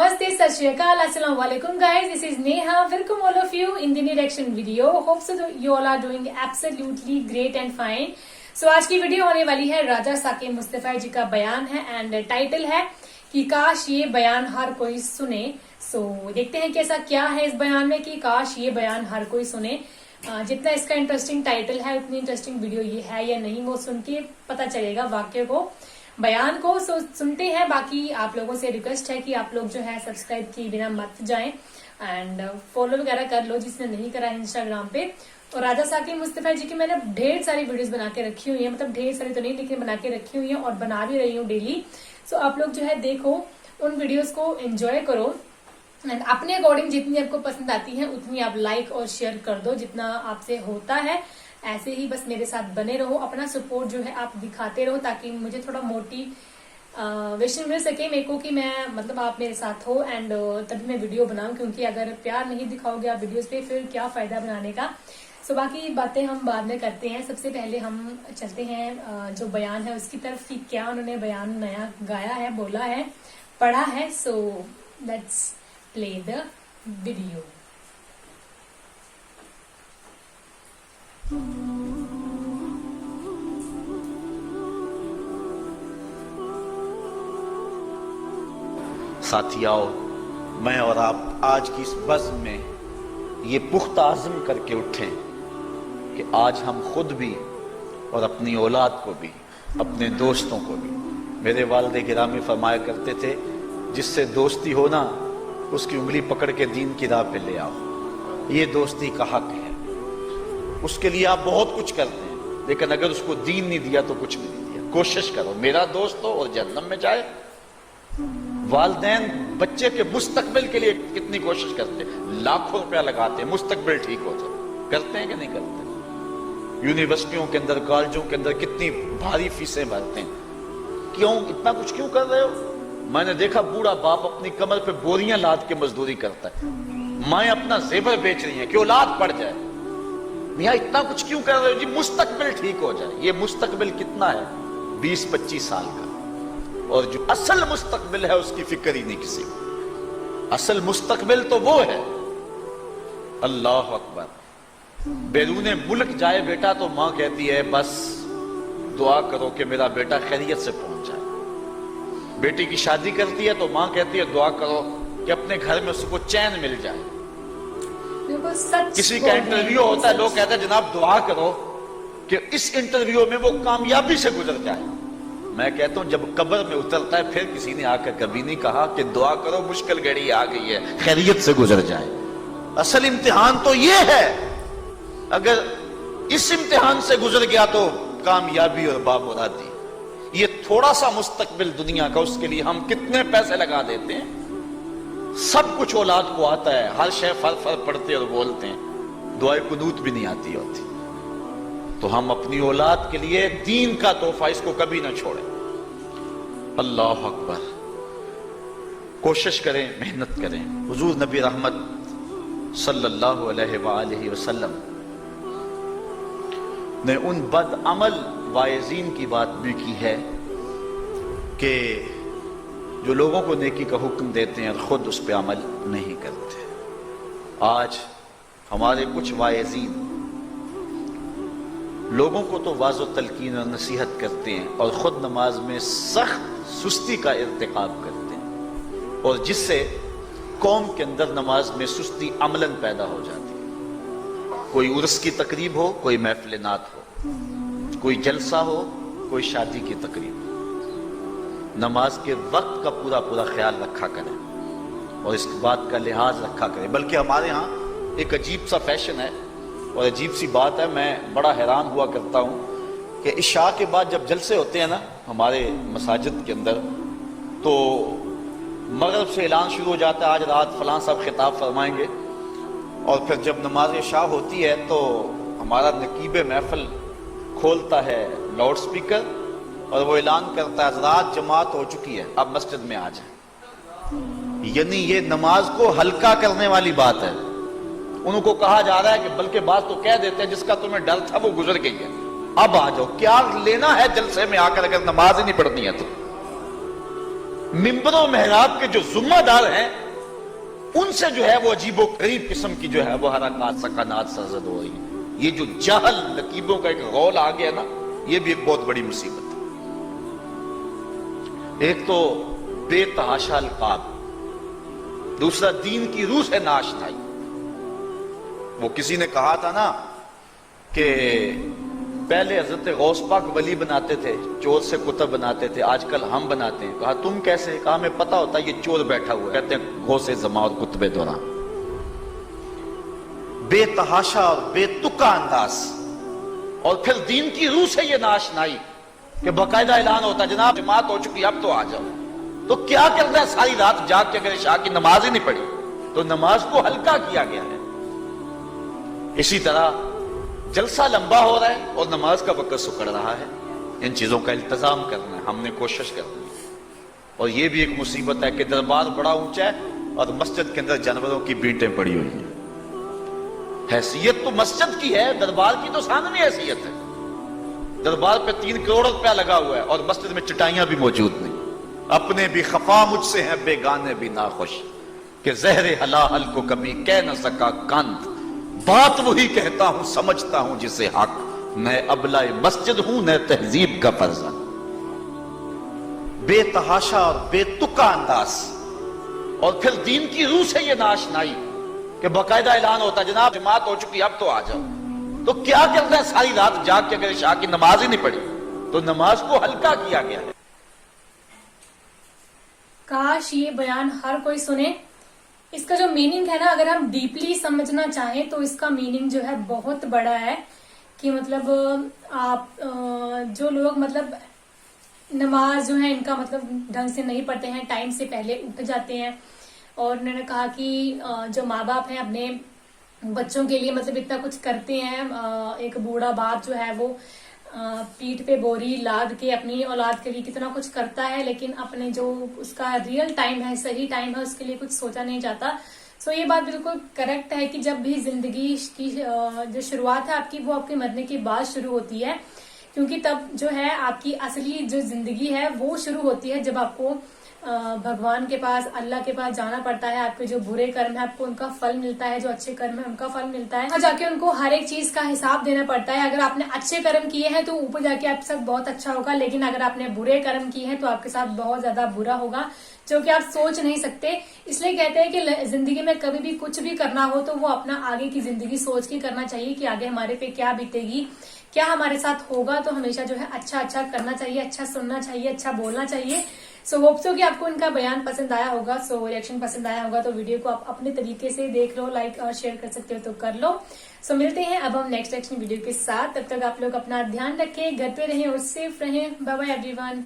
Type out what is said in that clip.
Namaste, Sat Shri Akal, Assalamu alaikum guys. This is Neha. Welcome all of you in the new reaction video. Hope so you all are doing absolutely great and fine. So आज की video होने वाली है राजा साकिब मुस्तफा जी का बयान है and title है कि काश ये बयान हर कोई सुने. So देखते हैं कैसा क्या है इस बयान में कि काश ये बयान हर कोई सुने. जितना इसका इंटरेस्टिंग टाइटल है उतनी इंटरेस्टिंग वीडियो ये है या नहीं वो सुन के पता चलेगा वाक्य को बयान को. सुनते हैं. बाकी आप लोगों से रिक्वेस्ट है कि आप लोग जो है सब्सक्राइब किए बिना मत जाएं एंड फॉलो वगैरह कर लो जिसने नहीं करा है इंस्टाग्राम पे. और राजा साकिब मुस्तफा जी की मैंने ढेर सारी वीडियोस बना के रखी हुई है, मतलब ढेर सारी तो नहीं लेकिन बना के रखी हुई है और बना भी रही हूँ डेली. सो आप लोग जो है देखो उन वीडियोस को एंजॉय करो एंड अपने अकॉर्डिंग जितनी आपको पसंद आती है उतनी आप लाइक और शेयर कर दो जितना आपसे होता है. ऐसे ही बस मेरे साथ बने रहो, अपना सपोर्ट जो है आप दिखाते रहो ताकि मुझे थोड़ा मोटिवेशन मिल सके मेरे को कि मैं मतलब आप मेरे साथ हो एंड तभी मैं वीडियो बनाऊं. क्योंकि अगर प्यार नहीं दिखाओगे आप वीडियोस पे फिर क्या फायदा बनाने का. सो बाकी बातें हम बाद में करते हैं. सबसे पहले हम चलते हैं जो बयान है उसकी तरफ कि क्या उन्होंने बयान नया गाया है, बोला है, पढ़ा है. So let's play the video. साथियाओ, मैं और आप आज की इस बज़्म में ये पुख्ता आज़म करके उठें कि आज हम खुद भी और अपनी औलाद को भी, अपने दोस्तों को भी, मेरे वालिद गिरामी फरमाया करते थे जिससे दोस्ती हो ना उसकी उंगली पकड़ के दीन की राह पे ले आओ. ये दोस्ती का हक है. उसके लिए आप बहुत कुछ करते हैं लेकिन अगर उसको दीन नहीं दिया तो कुछ भी नहीं दिया. कोशिश करो मेरा दोस्त हो और जन्नत में जाए. वालिदैन बच्चे के मुस्तकबिल के लिए कितनी कोशिश करते हैं, लाखों रुपया लगाते हैं मुस्तकबिल ठीक हो जाए. करते हैं कि नहीं करते? यूनिवर्सिटियों के अंदर, कॉलेजों के अंदर कितनी भारी फीसें भरते हैं. क्यों इतना कुछ क्यों कर रहे हो? मैंने देखा बूढ़ा बाप अपनी कमर पे बोरियां लाद के मजदूरी करता है. माएं अपना जेवर बेच रही हैं कि औलाद पड़ जाए. मियां इतना कुछ क्यों कर रहे हो जी? मुस्तकबिल ठीक हो जाए. ये मुस्तकबिल कितना है? 20-25 साल का. और जो असल मुस्तकबिल है उसकी फिक्र ही नहीं किसी को. असल मुस्तकबिल तो वो है. अल्लाह अकबर. बैरूने मुल्क जाए बेटा तो मां कहती है बस दुआ करो कि मेरा बेटा खैरियत से पहुंच जाए. बेटी की शादी करती है तो मां कहती है दुआ करो कि अपने घर में उसको चैन मिल जाए. किसी का इंटरव्यू होता है, लोग कहते हैं जनाब दुआ करो कि इस इंटरव्यू में वो कामयाबी से गुजर जाए. मैं कहता हूं जब कब्र में उतरता है फिर किसी ने आकर कभी नहीं कहा कि दुआ करो मुश्किल घड़ी आ गई है खैरियत से गुजर जाए. असल इम्तिहान तो ये है. अगर इस इम्तिहान से गुजर गया तो कामयाबी और बामुरादी. ये थोड़ा सा मुस्तकबिल दुनिया का, उसके लिए हम कितने पैसे लगा देते हैं. सब कुछ औलाद को आता है, हर शय फर पढ़ते और बोलते हैं, दुआए कुनूत भी नहीं आती होती. तो हम अपनी औलाद के लिए दीन का तोहफा इसको कभी ना छोड़ें. अल्लाह अकबर. कोशिश करें, मेहनत करें. हुजूर नबी रहमत सल्लल्लाहु अलैहि वसल्लम ने उन बदअमल वाइजीन की बात भी की है कि जो लोगों को नेकी का हुक्म देते हैं और खुद उस पर अमल नहीं करते. आज हमारे कुछ वाइजीन लोगों को तो वाज़ो तलकीन और नसीहत करते हैं और खुद नमाज में सख्त सुस्ती का इर्तिकाब करते हैं और जिससे कौम के अंदर नमाज में सुस्ती अमलन पैदा हो जाती है. कोई उर्स की तकरीब हो, कोई महफिल नात हो, कोई जलसा हो, कोई शादी की तकरीब हो, नमाज के वक्त का पूरा पूरा ख्याल रखा करें और इस बात का लिहाज रखा करें. बल्कि हमारे यहाँ एक अजीब सा फैशन है और अजीब सी बात है. मैं बड़ा हैरान हुआ करता हूँ कि इशा के बाद जब जलसे होते हैं ना हमारे मसाजिद के अंदर तो मगरिब से ऐलान शुरू हो जाता है आज रात फलां साहब खिताब फरमाएंगे. और फिर जब नमाज इशा होती है तो हमारा नकीब महफिल खोलता है लाउड स्पीकर और वो ऐलान करता है रात जमात हो चुकी है, अब मस्जिद में आ जाए. यानी ये नमाज को हल्का करने वाली बात है. उनको कहा जा रहा है कि बल्कि बात तो कह देते हैं जिसका तुम्हें डर था वो गुजर गई है, अब आ जाओ. क्या लेना है जलसे में आकर अगर नमाज ही नहीं पढ़नी है तो. मिंबर और महराब के जो जुम्मेदार हैं उनसे जो है वो अजीबो गरीब किस्म की जो है वो हरकत सकनात सरजद हो रही है। ये जो जाहल नकीबों का एक गौल आ गया ना, ये भी एक बहुत बड़ी मुसीबत है। एक तो बेतहाशा अलकाब, दूसरा दीन की रूह से नाशनाई। वो किसी ने कहा था ना कि पहले हजरत गौस पाक वली बनाते थे, चोर से कुतब बनाते थे, आजकल हम बनाते हैं। कहा तुम कैसे? कहा हमें पता होता है ये चोर बैठा हुआ है। कहते हैं गौसे जमा और कुतबे दौरान। बेतहाशा और बेतुका अंदाज, और फिर दीन की रूह से ये नाशनाई कि बाकायदा ऐलान होता है जनाब जमात हो चुकी, अब तो आ जाओ। तो क्या करना है? सारी रात जाग के अगर इशा की नमाज ही नहीं पढ़ी तो नमाज को हल्का किया गया है। इसी तरह जलसा लंबा हो रहा है और नमाज का वक्त सुकड़ रहा है। इन चीजों का इल्तजाम करना है, हमने कोशिश करनी है। और ये भी एक मुसीबत है कि दरबार बड़ा ऊंचा है और मस्जिद के अंदर जानवरों की बीटें पड़ी हुई हैं। हैसियत तो मस्जिद की है, दरबार की तो सामने हैसियत है। दरबार पे 3 करोड़ रुपया लगा हुआ है और मस्जिद में चटाइयां भी मौजूद नहीं। अपने भी खफा मुझसे हैं, बेगाने भी नाखुश, कि जहरे हलाहल को कभी कह न सका कंद। बात वही कहता हूं समझता हूं जिसे हक, मैं अबलाए मस्जिद हूं न तहजीब का फर्जंद। बेतहाशा और बेतुका अंदाज, और फिर दीन की रूह से ये नाशनाई कि बाकायदा ऐलान होता है जनाब जमात हो चुकी, अब तो आ जाओ। तो क्या करना है? सारी रात जाग के अगर इशा की नमाज ही नहीं पढ़ी तो नमाज को हल्का किया गया है। काश ये बयान हर कोई सुने। इसका जो मीनिंग है ना, अगर हम डीपली समझना चाहें तो इसका मीनिंग जो है बहुत बड़ा है। कि मतलब आप जो लोग मतलब नमाज जो है इनका मतलब ढंग से नहीं पढ़ते हैं, टाइम से पहले उठ जाते हैं। और उन्होंने कहा कि जो माँ बाप हैं अपने बच्चों के लिए मतलब इतना कुछ करते हैं। एक बूढ़ा बाप जो है वो पीठ पे बोरी लाद के अपनी औलाद के लिए कितना कुछ करता है, लेकिन अपने जो उसका रियल टाइम है, सही टाइम है, उसके लिए कुछ सोचा नहीं जाता। सो ये बात बिल्कुल करेक्ट है कि जब भी जिंदगी की जो शुरुआत है आपकी, वो आपके मरने के बाद शुरू होती है। क्योंकि तब जो है आपकी असली जो जिंदगी है वो शुरू होती है जब आपको भगवान के पास, अल्लाह के पास जाना पड़ता है। आपके जो बुरे कर्म है आपको उनका फल मिलता है, जो अच्छे कर्म है उनका फल मिलता है। वहां जाके उनको हर एक चीज का हिसाब देना पड़ता है। अगर आपने अच्छे कर्म किए हैं तो ऊपर जाके आपके साथ बहुत अच्छा होगा, लेकिन अगर आपने बुरे कर्म किए हैं तो आपके साथ बहुत ज्यादा बुरा होगा, जो कि आप सोच नहीं सकते। इसलिए कहते हैं कि जिंदगी में कभी भी कुछ भी करना हो तो वो अपना आगे की जिंदगी सोच के करना चाहिए कि आगे हमारे पे क्या बीतेगी, क्या हमारे साथ होगा। तो हमेशा जो है अच्छा करना चाहिए, अच्छा सुनना चाहिए, अच्छा बोलना चाहिए। सो होप सो कि आपको इनका बयान पसंद आया होगा। सो रिएक्शन पसंद आया होगा तो वीडियो को आप अपने तरीके से देख लो, लाइक और शेयर कर सकते हो तो कर लो। सो मिलते हैं अब हम नेक्स्ट रिएक्शन वीडियो के साथ। तब तक आप लोग अपना ध्यान रखें, घर पे रहें और सेफ रहें। Bye bye everyone.